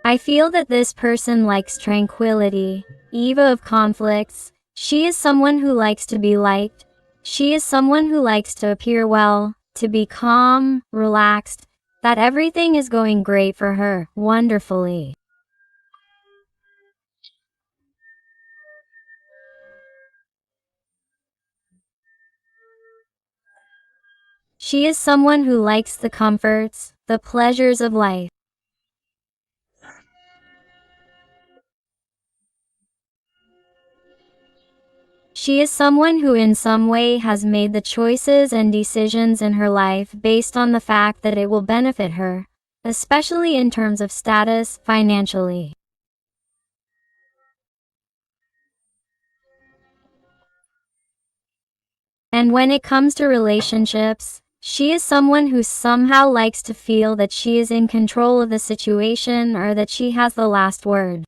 I feel that this person likes tranquility, eve of conflicts. She is someone who likes to be liked. She is someone who likes to appear well, to be calm, relaxed, that everything is going great for her, wonderfully. She is someone who likes the comforts, the pleasures of life. She is someone who in some way has made the choices and decisions in her life based on the fact that it will benefit her, especially in terms of status, financially. And when it comes to relationships, she is someone who somehow likes to feel that she is in control of the situation or that she has the last word.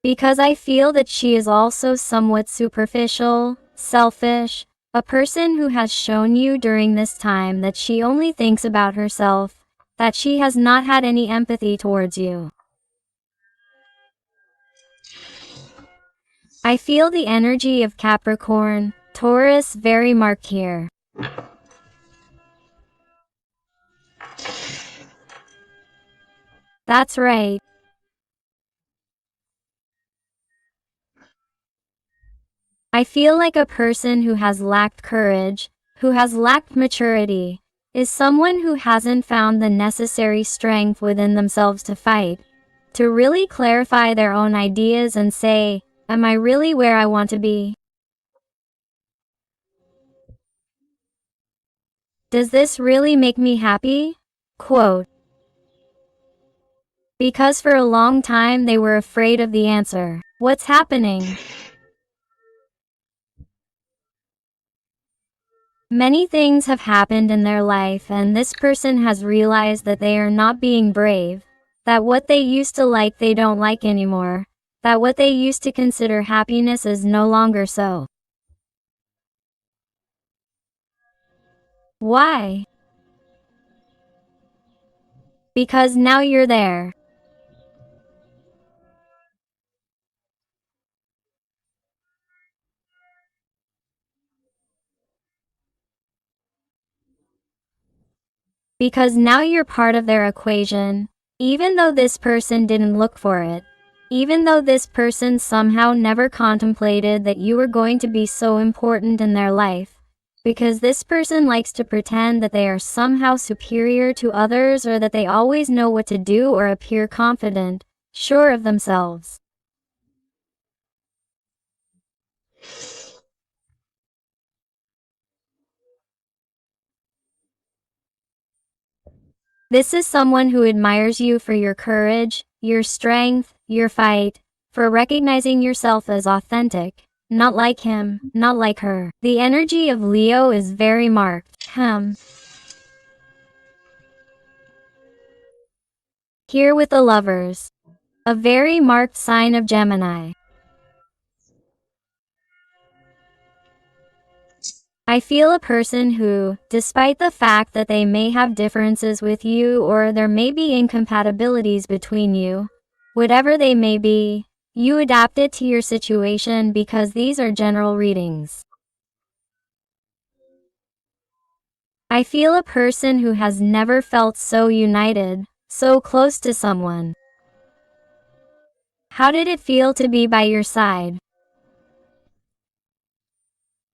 Because I feel that she is also somewhat superficial, selfish, a person who has shown you during this time that she only thinks about herself, that she has not had any empathy towards you. I feel the energy of Capricorn, Taurus very marked here. That's right. I feel like a person who has lacked courage, who has lacked maturity, is someone who hasn't found the necessary strength within themselves to fight, to really clarify their own ideas and say, am I really where I want to be? Does this really make me happy? Quote. Because for a long time they were afraid of the answer. What's happening? Many things have happened in their life and this person has realized that they are not being brave, that what they used to like they don't like anymore, that what they used to consider happiness is no longer so. Why? Because now you're there. Because now you're part of their equation, even though this person didn't look for it. Even though this person somehow never contemplated that you were going to be so important in their life. Because this person likes to pretend that they are somehow superior to others or that they always know what to do or appear confident, sure of themselves. This is someone who admires you for your courage, your strength, your fight, for recognizing yourself as authentic, not like him, not like her. The energy of Leo is very marked. Here with the Lovers. A very marked sign of Gemini. I feel a person who, despite the fact that they may have differences with you or there may be incompatibilities between you, whatever they may be, you adapt it to your situation because these are general readings. I feel a person who has never felt so united, so close to someone. How did it feel to be by your side?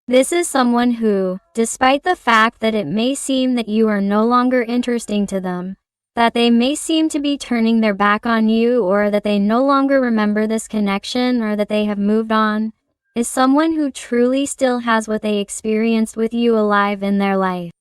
This is someone who, despite the fact that it may seem that you are no longer interesting to them, that they may seem to be turning their back on you or that they no longer remember this connection or that they have moved on, is someone who truly still has what they experienced with you alive in their life.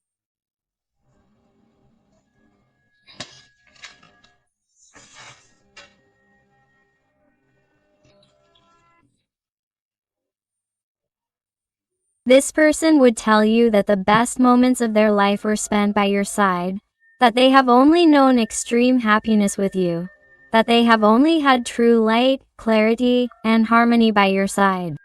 This person would tell you that the best moments of their life were spent by your side, that they have only known extreme happiness with you, that they have only had true light, clarity, and harmony by your side.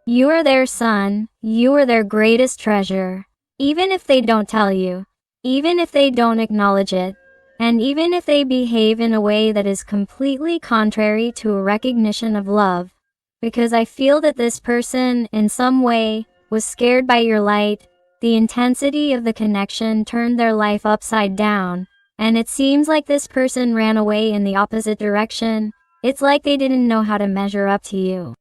You are their sun, you are their greatest treasure. Even if they don't tell you, even if they don't acknowledge it, and even if they behave in a way that is completely contrary to a recognition of love. Because I feel that this person, in some way, was scared by your light. The intensity of the connection turned their life upside down, and it seems like this person ran away in the opposite direction. It's like they didn't know how to measure up to you.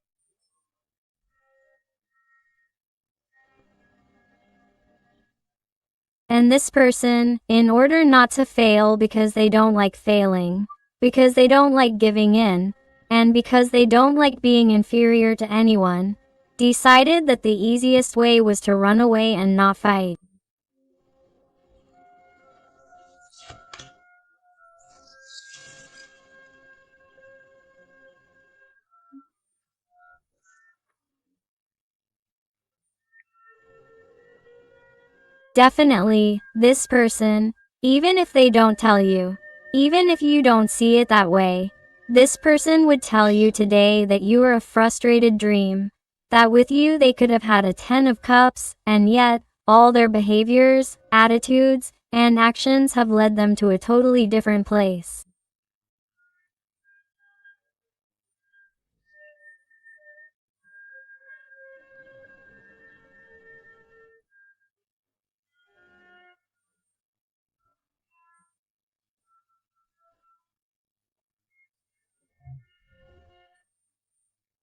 And this person, in order not to fail because they don't like failing, because they don't like giving in, and because they don't like being inferior to anyone, decided that the easiest way was to run away and not fight. Definitely, this person, even if they don't tell you, even if you don't see it that way, this person would tell you today that you are a frustrated dream, that with you they could have had a 10 of cups, and yet, all their behaviors, attitudes, and actions have led them to a totally different place.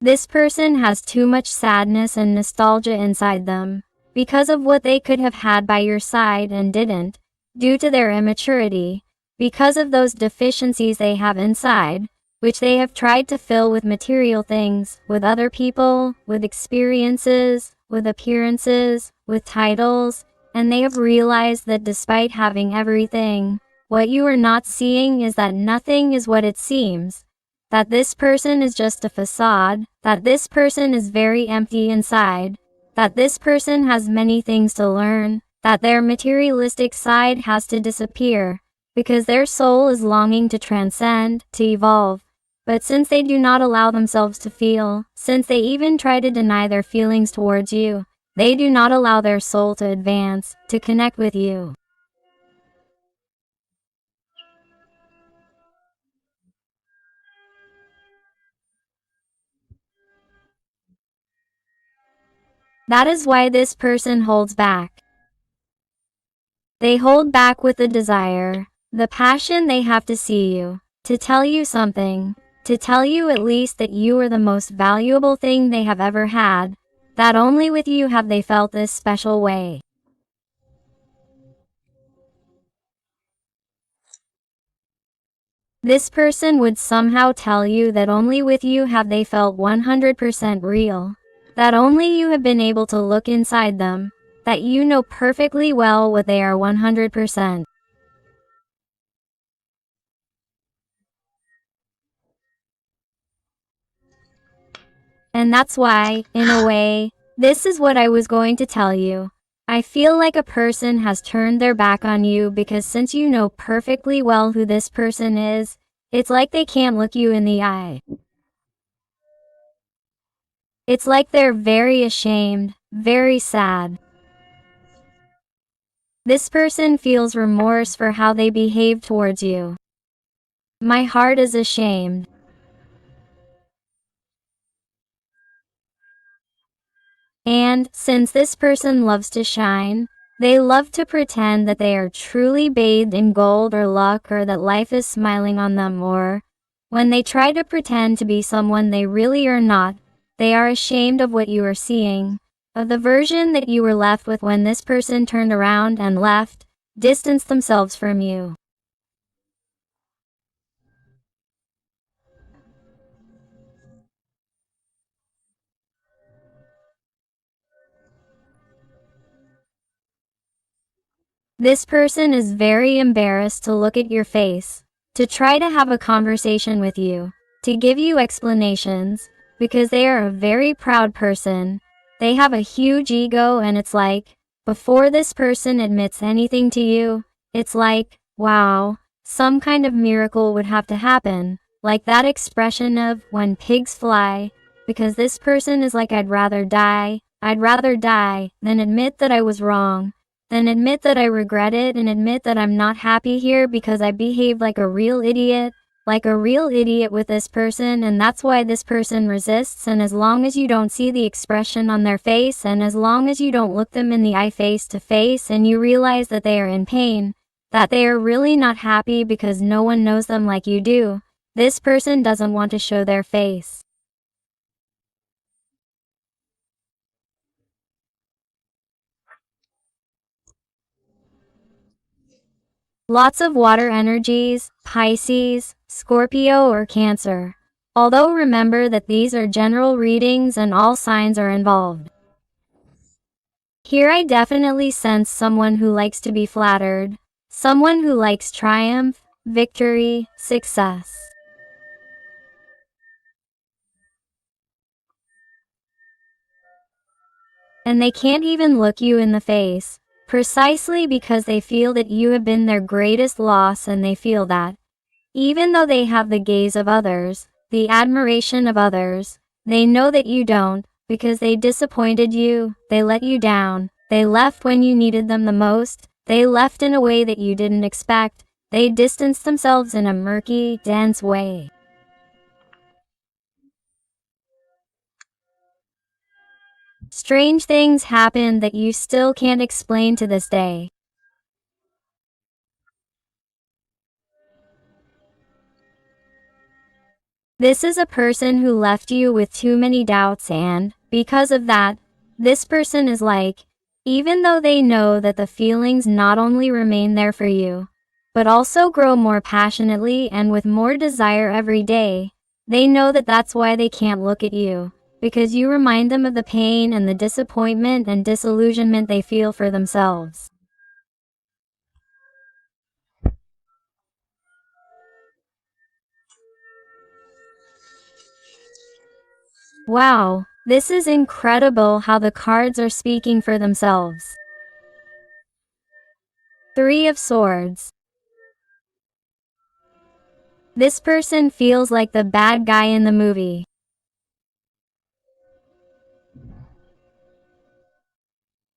This person has too much sadness and nostalgia inside them, because of what they could have had by your side and didn't, due to their immaturity, because of those deficiencies they have inside, which they have tried to fill with material things, with other people, with experiences, with appearances, with titles, and they have realized that despite having everything, what you are not seeing is that nothing is what it seems, that this person is just a facade, that this person is very empty inside, that this person has many things to learn, that their materialistic side has to disappear, because their soul is longing to transcend, to evolve. But since they do not allow themselves to feel, since they even try to deny their feelings towards you, they do not allow their soul to advance, to connect with you. That is why this person holds back. They hold back with the desire, the passion they have to see you, to tell you something, to tell you at least that you are the most valuable thing they have ever had, that only with you have they felt this special way. This person would somehow tell you that only with you have they felt 100% real, that only you have been able to look inside them, that you know perfectly well what they are 100%. And that's why, in a way, this is what I was going to tell you. I feel like a person has turned their back on you because since you know perfectly well who this person is, it's like they can't look you in the eye. It's like they're very ashamed, very sad. This person feels remorse for how they behave towards you. My heart is ashamed. And, since this person loves to shine, they love to pretend that they are truly bathed in gold or luck or that life is smiling on them, or, when they try to pretend to be someone they really are not, they are ashamed of what you are seeing, of the version that you were left with when this person turned around and left, distanced themselves from you. This person is very embarrassed to look at your face, to try to have a conversation with you, to give you explanations, because they are a very proud person. They have a huge ego and it's like, before this person admits anything to you, it's like, wow, some kind of miracle would have to happen, like that expression of when pigs fly, because this person is like, I'd rather die than admit that I was wrong, than admit that I regret it and admit that I'm not happy here because I behaved like a real idiot with this person, and that's why this person resists. And as long as you don't see the expression on their face, and as long as you don't look them in the eye face to face, and you realize that they are in pain, that they are really not happy because no one knows them like you do, this person doesn't want to show their face. Lots of water energies, Pisces, Scorpio or Cancer. Although remember that these are general readings and all signs are involved. Here I definitely sense someone who likes to be flattered, someone who likes triumph, victory, success. And they can't even look you in the face, precisely because they feel that you have been their greatest loss, and they feel that, even though they have the gaze of others, the admiration of others, they know that you don't, because they disappointed you, they let you down, they left when you needed them the most, they left in a way that you didn't expect, they distanced themselves in a murky, dense way. Strange things happen that you still can't explain to this day. This is a person who left you with too many doubts, and, because of that, this person is like, even though they know that the feelings not only remain there for you, but also grow more passionately and with more desire every day, they know that that's why they can't look at you, because you remind them of the pain and the disappointment and disillusionment they feel for themselves. Wow, this is incredible how the cards are speaking for themselves. Three of Swords. This person feels like the bad guy in the movie.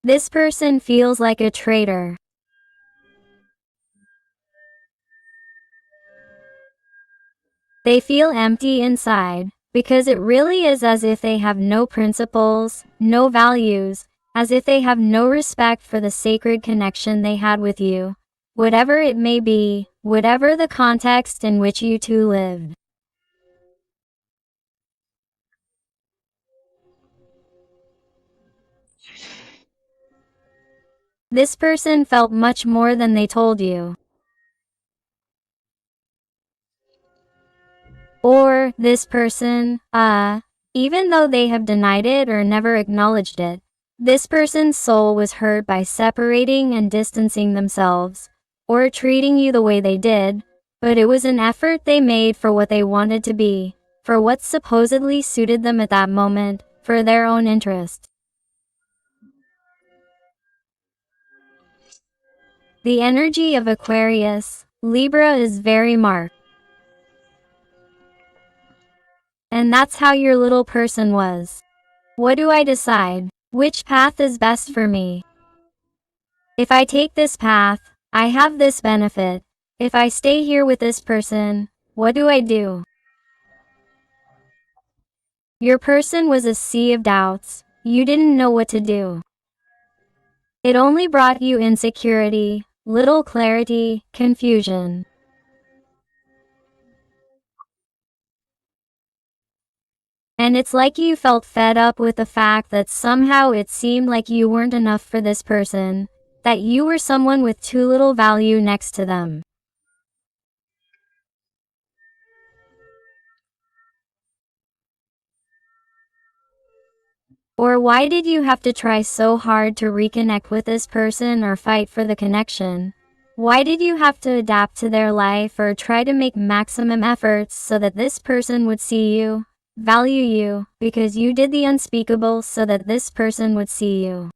This person feels like a traitor. They feel empty inside, because it really is as if they have no principles, no values, as if they have no respect for the sacred connection they had with you, whatever it may be, whatever the context in which you two lived. This person felt much more than they told you. Or, this person, even though they have denied it or never acknowledged it, this person's soul was hurt by separating and distancing themselves, or treating you the way they did, but it was an effort they made for what they wanted to be, for what supposedly suited them at that moment, for their own interest. The energy of Aquarius, Libra is very marked. And that's how your little person was. What do I decide? Which path is best for me? If I take this path, I have this benefit. If I stay here with this person, what do I do? Your person was a sea of doubts. You didn't know what to do. It only brought you insecurity, little clarity, confusion. And it's like you felt fed up with the fact that somehow it seemed like you weren't enough for this person, that you were someone with too little value next to them. Or why did you have to try so hard to reconnect with this person or fight for the connection? Why did you have to adapt to their life or try to make maximum efforts so that this person would see you, value you, because you did the unspeakable so that this person would see you?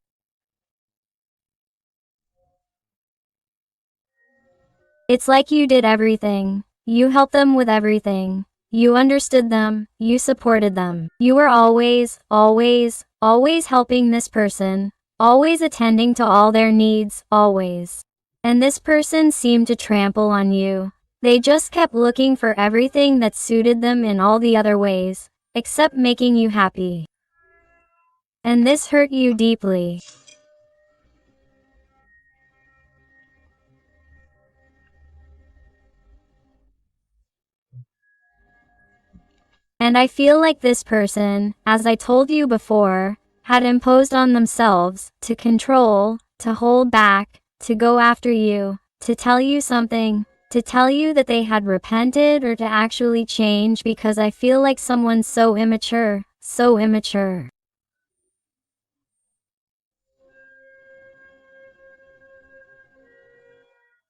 It's like you did everything. You helped them with everything. You understood them, you supported them. You were always, always, always helping this person, always attending to all their needs, always. And this person seemed to trample on you. They just kept looking for everything that suited them in all the other ways, except making you happy. And this hurt you deeply. And I feel like this person, as I told you before, had imposed on themselves to control, to hold back, to go after you, to tell you something, to tell you that they had repented or to actually change, because I feel like someone's so immature, so immature.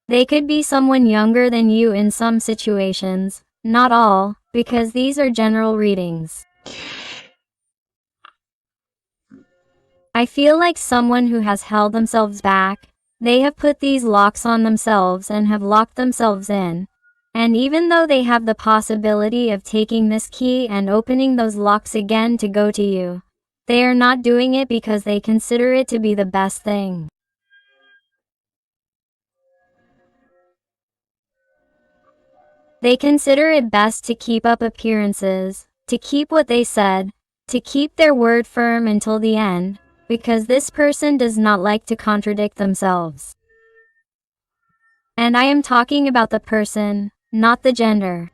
They could be someone younger than you in some situations, not all, because these are general readings. I feel like someone who has held themselves back. They have put these locks on themselves and have locked themselves in. And even though they have the possibility of taking this key and opening those locks again to go to you, they are not doing it because they consider it to be the best thing. They consider it best to keep up appearances, to keep what they said, to keep their word firm until the end, because this person does not like to contradict themselves. And I am talking about the person, not the gender.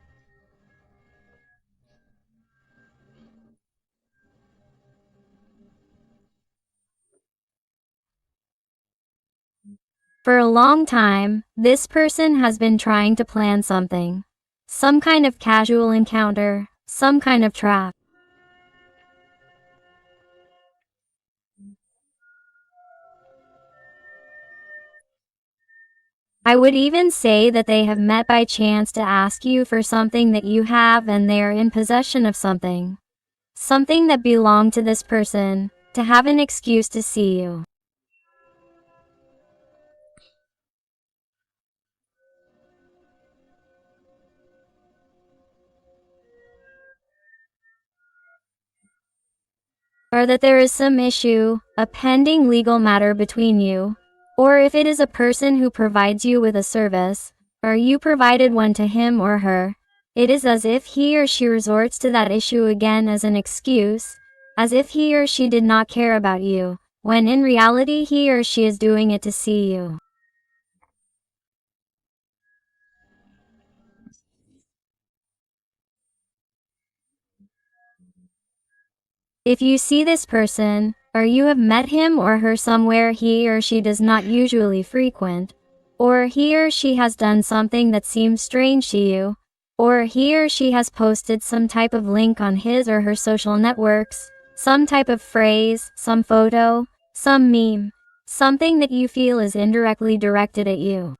For a long time, this person has been trying to plan something. Some kind of casual encounter, some kind of trap. I would even say that they have met by chance to ask you for something that you have, and they are in possession of something. Something that belonged to this person, to have an excuse to see you. Or that there is some issue, a pending legal matter between you, or if it is a person who provides you with a service, or you provided one to him or her, it is as if he or she resorts to that issue again as an excuse, as if he or she did not care about you, when in reality he or she is doing it to see you. If you see this person, or you have met him or her somewhere he or she does not usually frequent, or he or she has done something that seems strange to you, or he or she has posted some type of link on his or her social networks, some type of phrase, some photo, some meme, something that you feel is indirectly directed at you.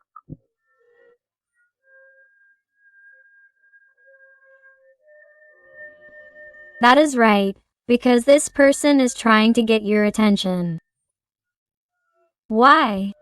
That is right, because this person is trying to get your attention. Why?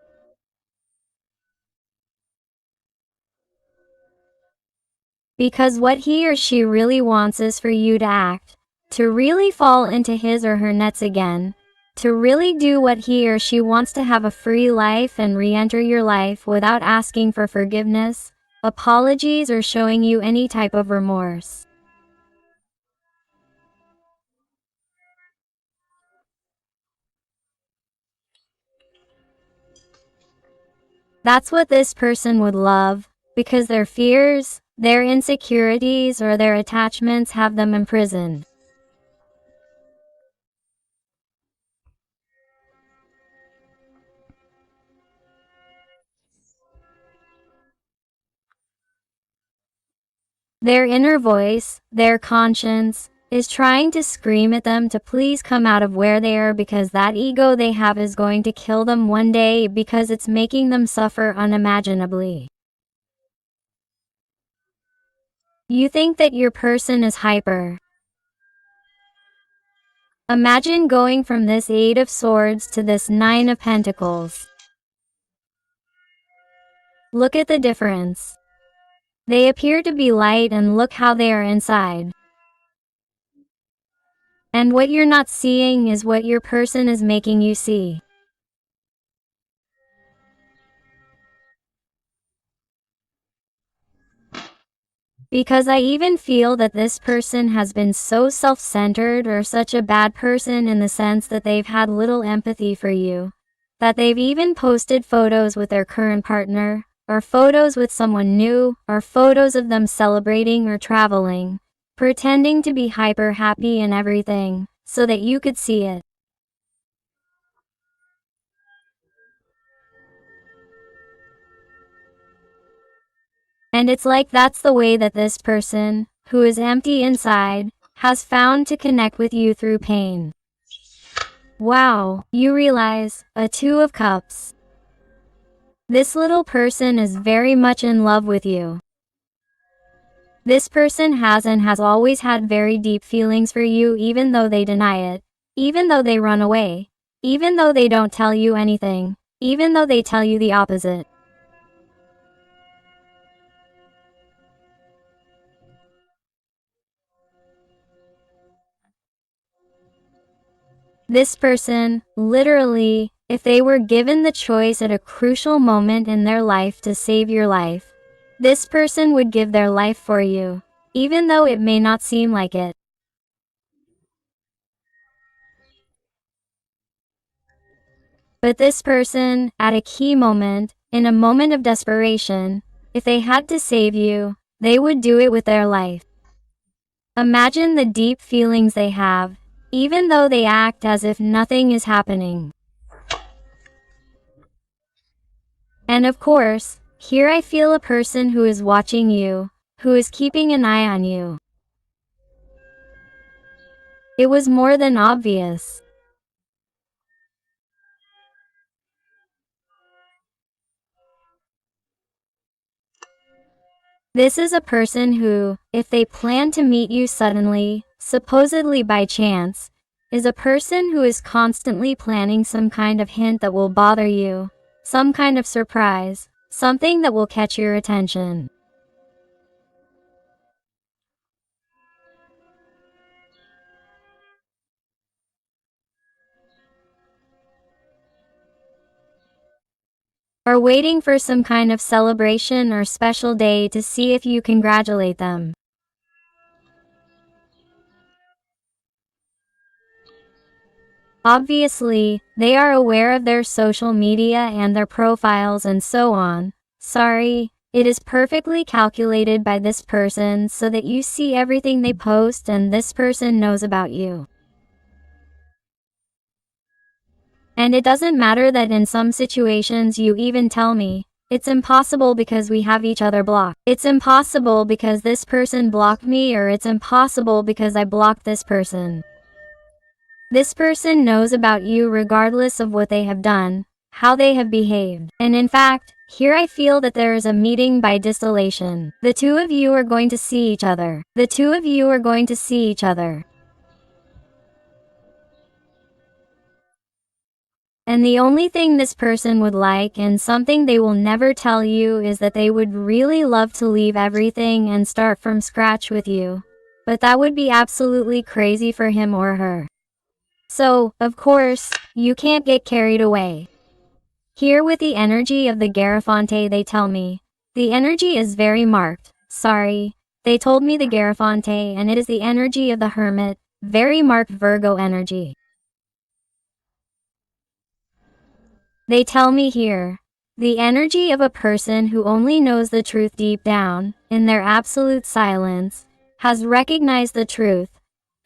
Because what he or she really wants is for you to act, to really fall into his or her nets again, to really do what he or she wants, to have a free life and re-enter your life without asking for forgiveness, apologies, or showing you any type of remorse. That's what this person would love, because their fears, their insecurities, or their attachments have them imprisoned. Their inner voice, their conscience, is trying to scream at them to please come out of where they are, because that ego they have is going to kill them one day, because it's making them suffer unimaginably. You think that your person is hyper. Imagine going from this Eight of Swords to this Nine of Pentacles. Look at the difference. They appear to be light and look how they are inside. And what you're not seeing is what your person is making you see. Because I even feel that this person has been so self-centered or such a bad person in the sense that they've had little empathy for you, that they've even posted photos with their current partner, or photos with someone new, or photos of them celebrating or traveling, pretending to be hyper happy and everything, so that you could see it. And it's like that's the way that this person, who is empty inside, has found to connect with you through pain. Wow, you realize, a Two of Cups. This little person is very much in love with you. This person has and has always had very deep feelings for you, even though they deny it, even though they run away, even though they don't tell you anything, even though they tell you the opposite. This person, literally, if they were given the choice at a crucial moment in their life to save your life, this person would give their life for you, even though it may not seem like it. But this person, at a key moment, in a moment of desperation, if they had to save you, they would do it with their life. Imagine the deep feelings they have, even though they act as if nothing is happening. And of course, here I feel a person who is watching you, who is keeping an eye on you. It was more than obvious. This is a person who, if they plan to meet you suddenly, supposedly by chance, is a person who is constantly planning some kind of hint that will bother you, some kind of surprise, something that will catch your attention. Or waiting for some kind of celebration or special day to see if you congratulate them. Obviously, they are aware of their social media and their profiles and so on. Sorry, it is perfectly calculated by this person so that you see everything they post and this person knows about you. And it doesn't matter that in some situations you even tell me, it's impossible because we have each other blocked. It's impossible because this person blocked me, or it's impossible because I blocked this person. This person knows about you regardless of what they have done, how they have behaved. And in fact, here I feel that there is a meeting by distillation. The two of you are going to see each other. The two of you are going to see each other. And the only thing this person would like, and something they will never tell you, is that they would really love to leave everything and start from scratch with you. But that would be absolutely crazy for him or her. So, of course, you can't get carried away. Here with the energy of the Garafonte, they tell me, the energy is very marked. Sorry, they told me the Garafonte, and it is the energy of the Hermit, very marked Virgo energy. They tell me here, the energy of a person who only knows the truth deep down, in their absolute silence, has recognized the truth,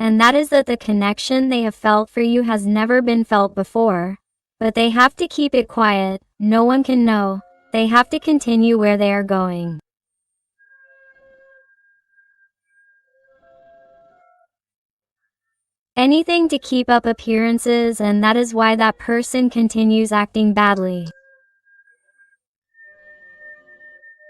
and that is that the connection they have felt for you has never been felt before. But they have to keep it quiet, no one can know, they have to continue where they are going. Anything to keep up appearances, and that is why that person continues acting badly.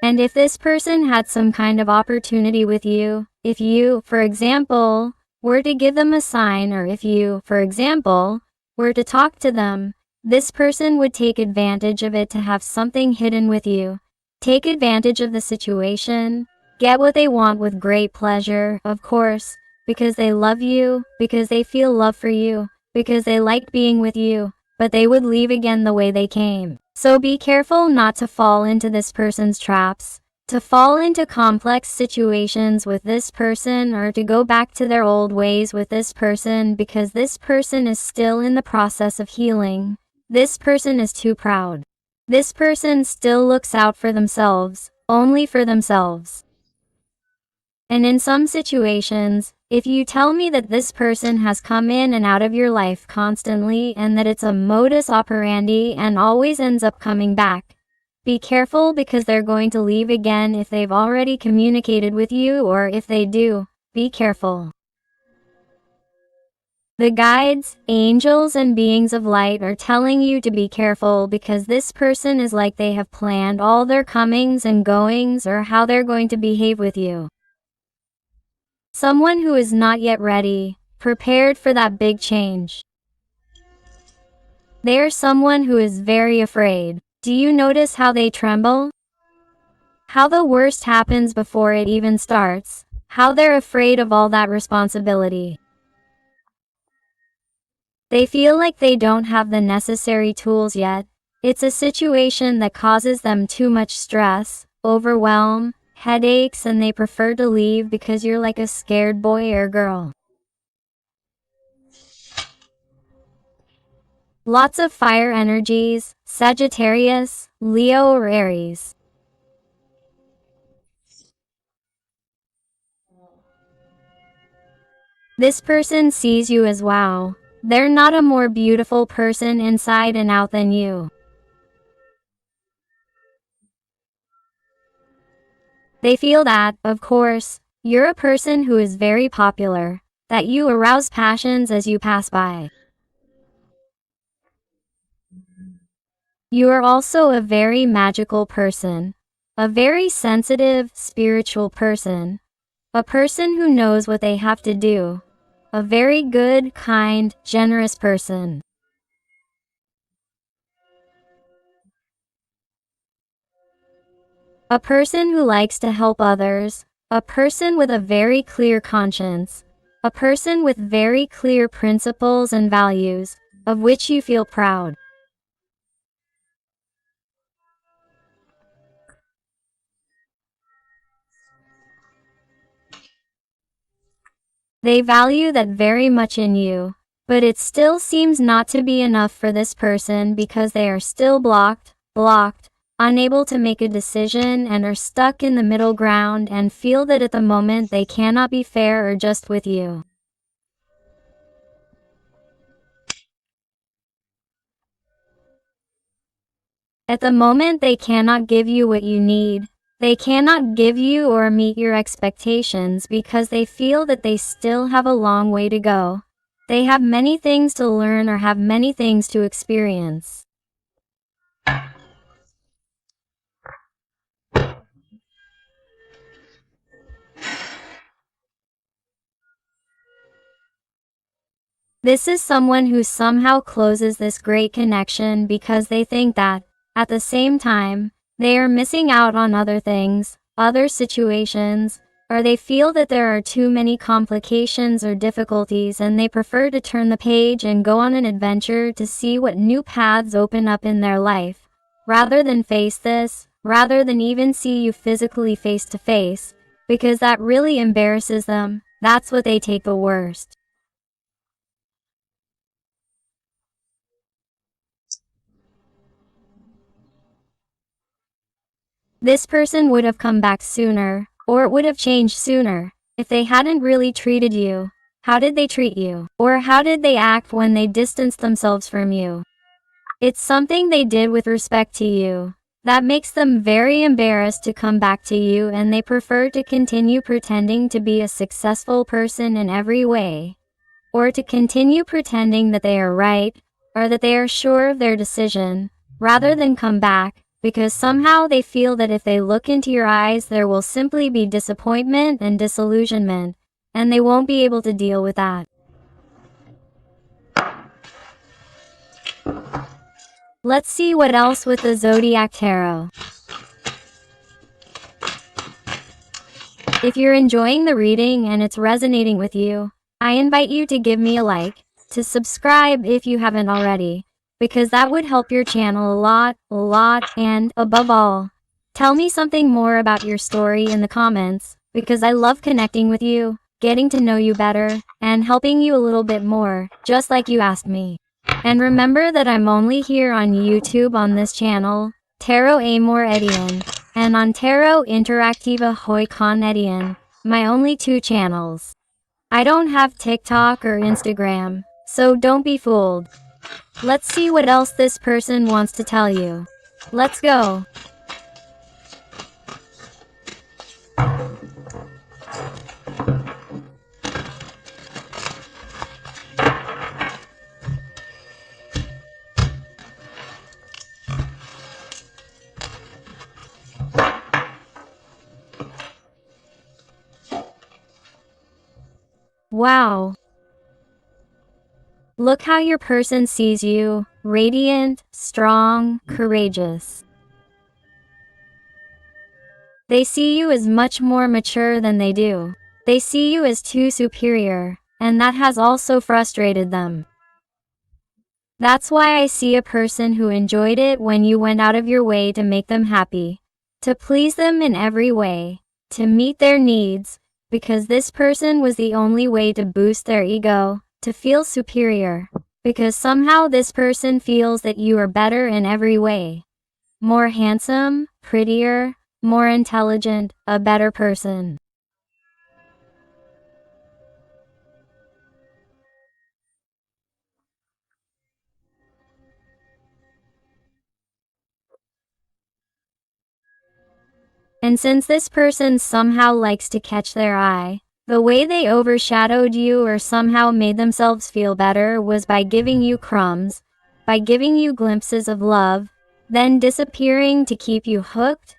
And if this person had some kind of opportunity with you, if you, for example, were to give them a sign, or if you, for example, were to talk to them, this person would take advantage of it to have something hidden with you, take advantage of the situation, get what they want with great pleasure, of course, because they love you, because they feel love for you, because they liked being with you, but they would leave again the way they came. So be careful not to fall into this person's traps, to fall into complex situations with this person, or to go back to their old ways with this person, because this person is still in the process of healing. This person is too proud. This person still looks out for themselves, only for themselves. And in some situations, if you tell me that this person has come in and out of your life constantly and that it's a modus operandi and always ends up coming back, be careful, because they're going to leave again if they've already communicated with you, or if they do, be careful. The guides, angels, and beings of light are telling you to be careful, because this person is like they have planned all their comings and goings, or how they're going to behave with you. Someone who is not yet ready, prepared for that big change. They are someone who is very afraid. Do you notice how they tremble? How the worst happens before it even starts. How they're afraid of all that responsibility. They feel like they don't have the necessary tools yet. It's a situation that causes them too much stress, overwhelm, headaches, and they prefer to leave because you're like a scared boy or girl. Lots of fire energies, Sagittarius, Leo, or Aries. This person sees you as wow. They're not a more beautiful person inside and out than you. They feel that, of course, you're a person who is very popular, that you arouse passions as you pass by. You are also a very magical person, a very sensitive, spiritual person, a person who knows what they have to do, a very good, kind, generous person. A person who likes to help others, a person with a very clear conscience, a person with very clear principles and values, of which you feel proud. They value that very much in you, but it still seems not to be enough for this person, because they are still blocked, unable to make a decision, and are stuck in the middle ground and feel that at the moment they cannot be fair or just with you. At the moment they cannot give you what you need. They cannot give you or meet your expectations because they feel that they still have a long way to go. They have many things to learn or have many things to experience. This is someone who somehow closes this great connection because they think that, at the same time, they are missing out on other things, other situations, or they feel that there are too many complications or difficulties, and they prefer to turn the page and go on an adventure to see what new paths open up in their life, rather than face this, rather than even see you physically face to face, because that really embarrasses them. That's what they take the worst. This person would have come back sooner, or it would have changed sooner, if they hadn't really treated you. How did they treat you? Or how did they act when they distanced themselves from you? It's something they did with respect to you. That makes them very embarrassed to come back to you, and they prefer to continue pretending to be a successful person in every way. Or to continue pretending that they are right, or that they are sure of their decision, rather than come back, because somehow they feel that if they look into your eyes there will simply be disappointment and disillusionment, and they won't be able to deal with that. Let's see what else with the Zodiac Tarot. If you're enjoying the reading and it's resonating with you, I invite you to give me a like, to subscribe if you haven't already, because that would help your channel a lot, and above all, tell me something more about your story in the comments, because I love connecting with you, getting to know you better, and helping you a little bit more, just like you asked me. And remember that I'm only here on YouTube on this channel, Tarot Amor Edian, and on Tarot Interactiva Hoy Con Edian, my only two channels. I don't have TikTok or Instagram, so don't be fooled. Let's see what else this person wants to tell you. Let's go. Wow. Look how your person sees you, radiant, strong, courageous. They see you as much more mature than they do. They see you as too superior, and that has also frustrated them. That's why I see a person who enjoyed it when you went out of your way to make them happy, to please them in every way, to meet their needs, because this person was the only way to boost their ego, to feel superior, because somehow this person feels that you are better in every way. More handsome, prettier, more intelligent, a better person. And since this person somehow likes to catch their eye, the way they overshadowed you or somehow made themselves feel better was by giving you crumbs, by giving you glimpses of love, then disappearing to keep you hooked,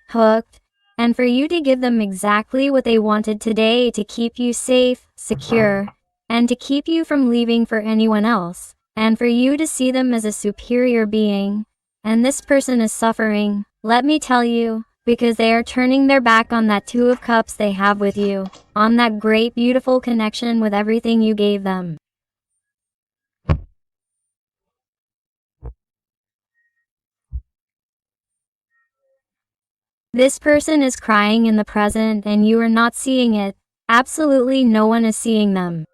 and for you to give them exactly what they wanted today to keep you safe, secure, and to keep you from leaving for anyone else, and for you to see them as a superior being. And this person is suffering, let me tell you, because they are turning their back on that Two of Cups they have with you, on that great beautiful connection with everything you gave them. This person is crying in the present and you are not seeing it. Absolutely no one is seeing them.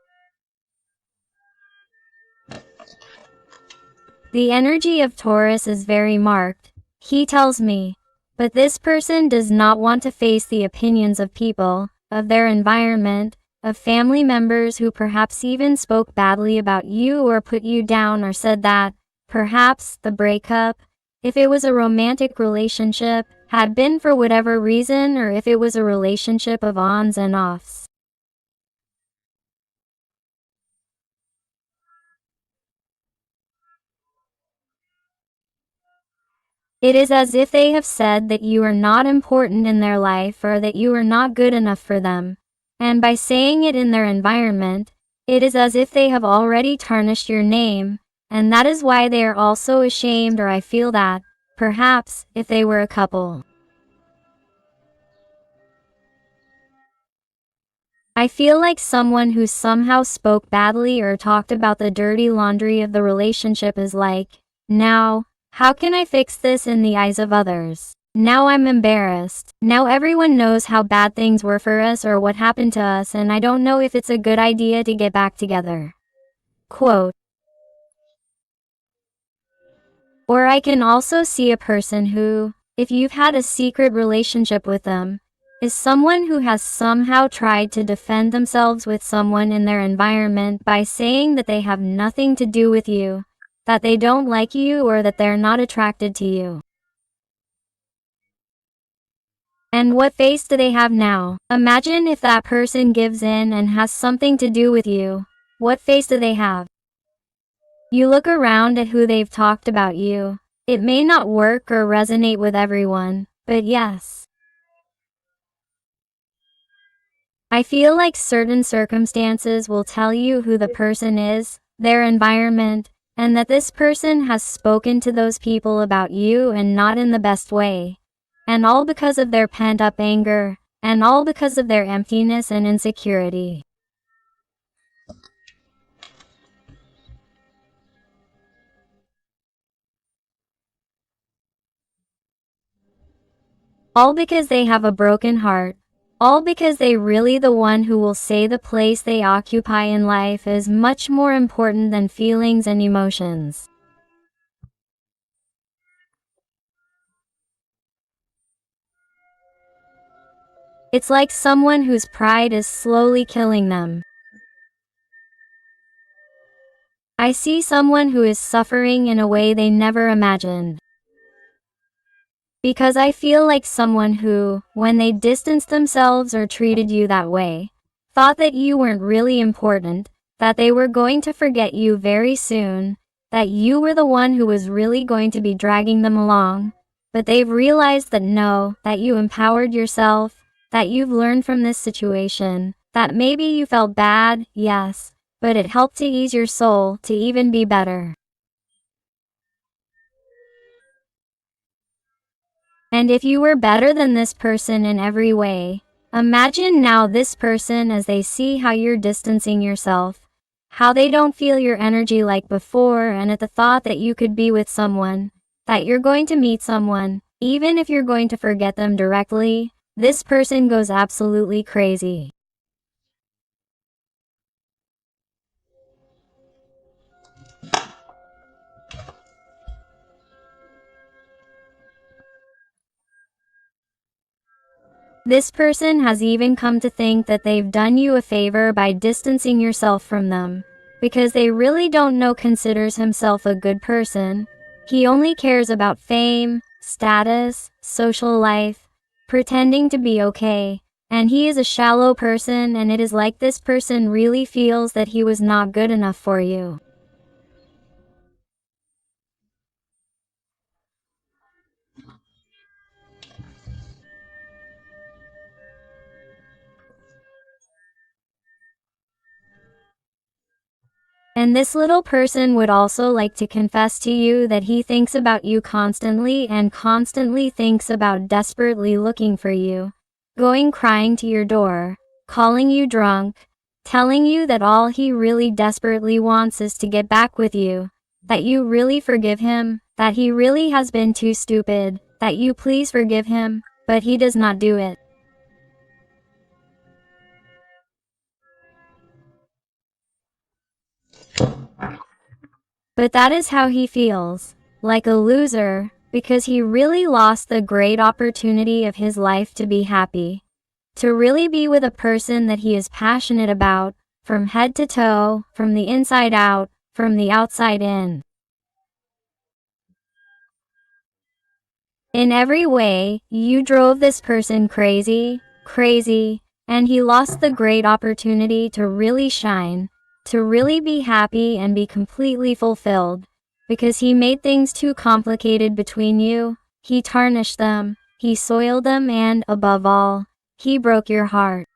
The energy of Taurus is very marked, he tells me, but this person does not want to face the opinions of people, of their environment, of family members who perhaps even spoke badly about you or put you down or said that, perhaps, the breakup, if it was a romantic relationship, had been for whatever reason or if it was a relationship of ons and offs. It is as if they have said that you are not important in their life or that you are not good enough for them. And by saying it in their environment, it is as if they have already tarnished your name, and that is why they are also ashamed, or I feel that, perhaps, if they were a couple. I feel like someone who somehow spoke badly or talked about the dirty laundry of the relationship is like, now, how can I fix this in the eyes of others? Now I'm embarrassed. Now everyone knows how bad things were for us or what happened to us, and I don't know if it's a good idea to get back together. Quote. Or I can also see a person who, if you've had a secret relationship with them, is someone who has somehow tried to defend themselves with someone in their environment by saying that they have nothing to do with you, that they don't like you or that they're not attracted to you. And what face do they have now? Imagine if that person gives in and has something to do with you. What face do they have? You look around at who they've talked about you. It may not work or resonate with everyone, but yes. I feel like certain circumstances will tell you who the person is, their environment, and that this person has spoken to those people about you and not in the best way. And all because of their pent-up anger, and all because of their emptiness and insecurity. All because they have a broken heart. All because they really the one who will say the place they occupy in life is much more important than feelings and emotions. It's like someone whose pride is slowly killing them. I see someone who is suffering in a way they never imagined. Because I feel like someone who, when they distanced themselves or treated you that way, thought that you weren't really important, that they were going to forget you very soon, that you were the one who was really going to be dragging them along, but they've realized that no, that you empowered yourself, that you've learned from this situation, that maybe you felt bad, yes, but it helped to ease your soul to even be better. And if you were better than this person in every way, imagine now this person as they see how you're distancing yourself, how they don't feel your energy like before, and at the thought that you could be with someone, that you're going to meet someone, even if you're going to forget them directly, this person goes absolutely crazy. This person has even come to think that they've done you a favor by distancing yourself from them, because they really don't know considers himself a good person. He only cares about fame, status, social life, pretending to be okay, and he is a shallow person, and it is like this person really feels that he was not good enough for you. And this little person would also like to confess to you that he thinks about you constantly and constantly thinks about desperately looking for you, going crying to your door, calling you drunk, telling you that all he really desperately wants is to get back with you, that you really forgive him, that he really has been too stupid, that you please forgive him, but he does not do it. But that is how he feels, like a loser, because he really lost the great opportunity of his life to be happy, to really be with a person that he is passionate about, from head to toe, from the inside out, from the outside in. In every way, you drove this person crazy, and he lost the great opportunity to really shine, to really be happy and be completely fulfilled, because he made things too complicated between you, he tarnished them, he soiled them, and, above all, he broke your heart.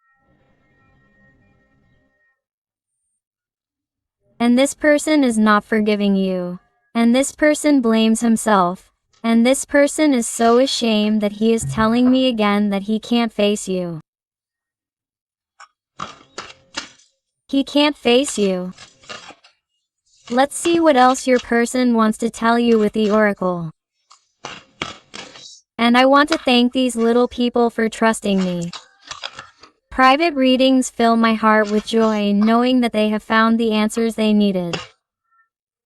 And this person is not forgiving you, and this person blames himself, and this person is so ashamed that he is telling me again that he can't face you. He can't face you. Let's see what else your person wants to tell you with the oracle. And I want to thank these little people for trusting me. Private readings fill my heart with joy knowing that they have found the answers they needed.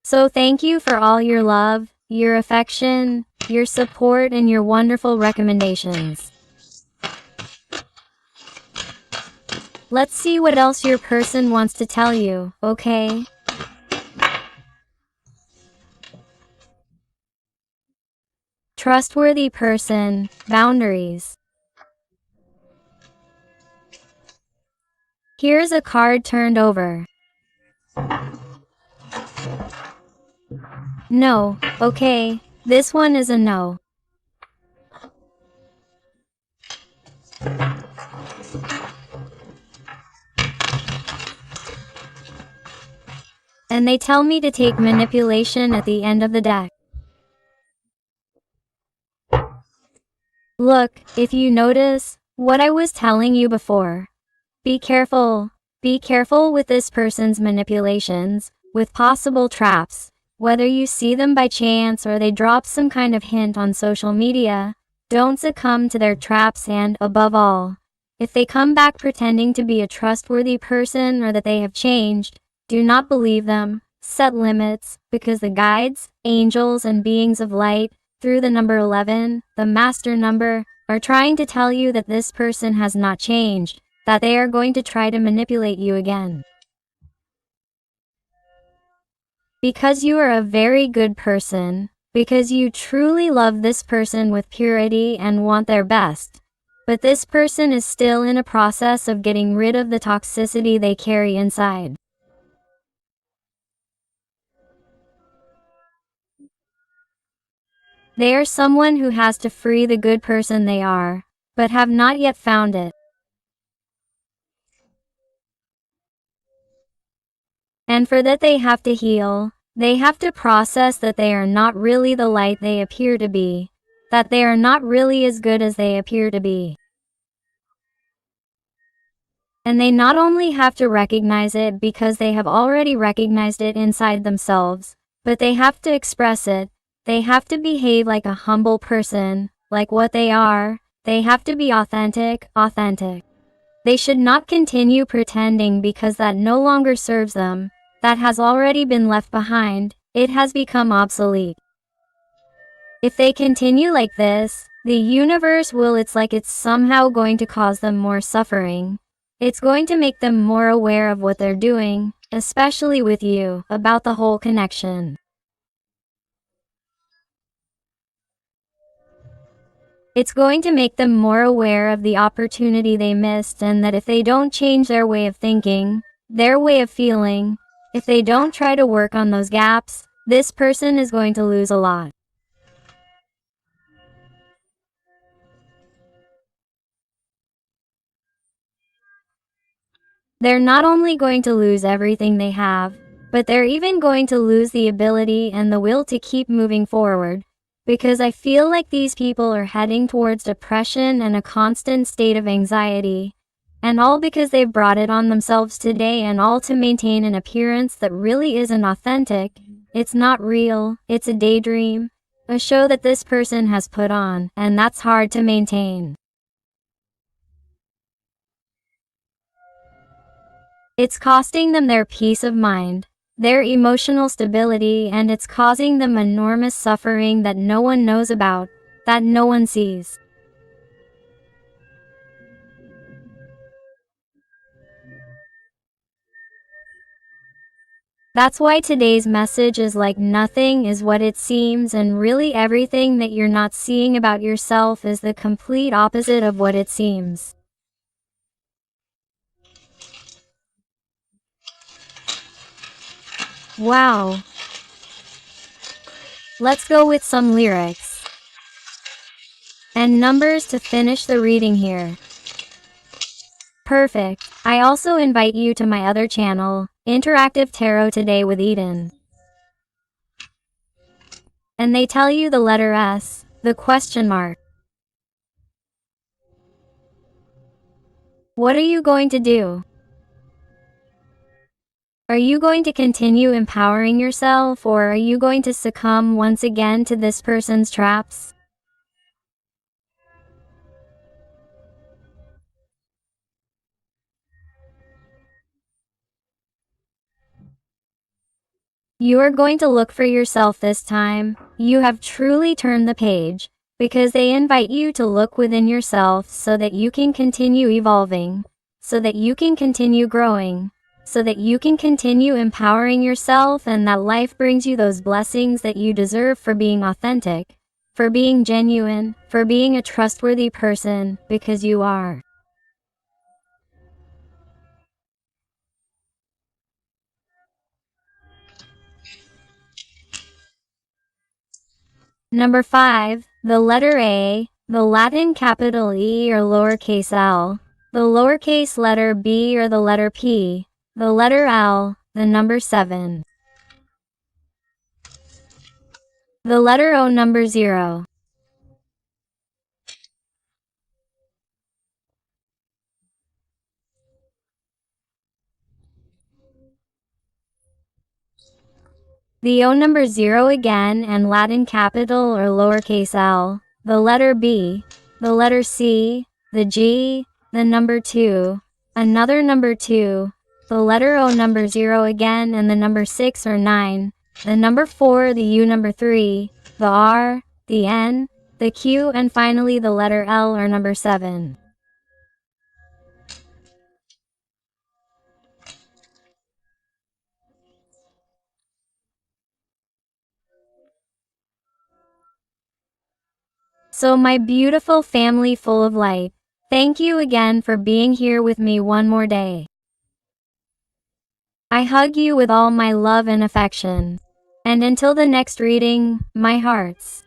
So thank you for all your love, your affection, your support, and your wonderful recommendations. Let's see what else your person wants to tell you, okay? Trustworthy person, boundaries. Here's a card turned over. No, okay, this one is a no. And they tell me to take manipulation at the end of the deck. Look, if you notice, What I was telling you before. Be careful. Be careful with this person's manipulations, with possible traps. Whether you see them by chance or they drop some kind of hint on social media, don't succumb to their traps and, above all, if they come back pretending to be a trustworthy person or that they have changed, do not believe them. Set limits, because the guides, angels, and beings of light, through the number 11, the master number, are trying to tell you that this person has not changed, that they are going to try to manipulate you again. Because you are a very good person, because you truly love this person with purity and want their best. But this person is still in a process of getting rid of the toxicity they carry inside. They are someone who has to free the good person they are, but have not yet found it. And for that they have to heal. They have to process that they are not really the light they appear to be, that they are not really as good as they appear to be. And they not only have to recognize it because they have already recognized it inside themselves, but they have to express it. They have to behave like a humble person, like what they are. They have to be authentic. They should not continue pretending because that no longer serves them. That has already been left behind. It has become obsolete. If they continue like this, the universe will, it's like it's somehow going to cause them more suffering. It's going to make them more aware of what they're doing, especially with you, about the whole connection. It's going to make them more aware of the opportunity they missed, and that if they don't change their way of thinking, their way of feeling, if they don't try to work on those gaps, this person is going to lose a lot. They're not only going to lose everything they have, but they're even going to lose the ability and the will to keep moving forward. Because I feel like these people are heading towards depression and a constant state of anxiety. And all because they've brought it on themselves today, and all to maintain an appearance that really isn't authentic. It's not real, it's a daydream. A show that this person has put on, and that's hard to maintain. It's costing them their peace of mind, their emotional stability, and it's causing them enormous suffering that no one knows about, that no one sees. That's why today's message is like nothing is what it seems, and really everything that you're not seeing about yourself is the complete opposite of what it seems. Wow. Let's go with some lyrics and numbers to finish the reading here. Perfect. I also invite you to my other channel, Interactive Tarot Today with Eden. And they tell you the letter S, the question mark. What are you going to do? Are you going to continue empowering yourself, or are you going to succumb once again to this person's traps? You are going to look for yourself this time. You have truly turned the page, because they invite you to look within yourself so that you can continue evolving, so that you can continue growing, so that you can continue empowering yourself, and that life brings you those blessings that you deserve for being authentic, for being genuine, for being a trustworthy person, because you are. Number 5, the letter A, the Latin capital E or lowercase l, the lowercase letter B or the letter P, the letter L, the number 7, the letter O, number 0. the O number 0 again, and Latin capital or lowercase l, the letter B, the letter C, the G, the number 2, another number 2, the letter O number 0 again, and the number 6 or 9, the number 4, the U number 3, the R, the N, the Q, and finally the letter L or number 7. So my beautiful family full of light, thank you again for being here with me one more day. I hug you with all my love and affection. And until the next reading, my hearts.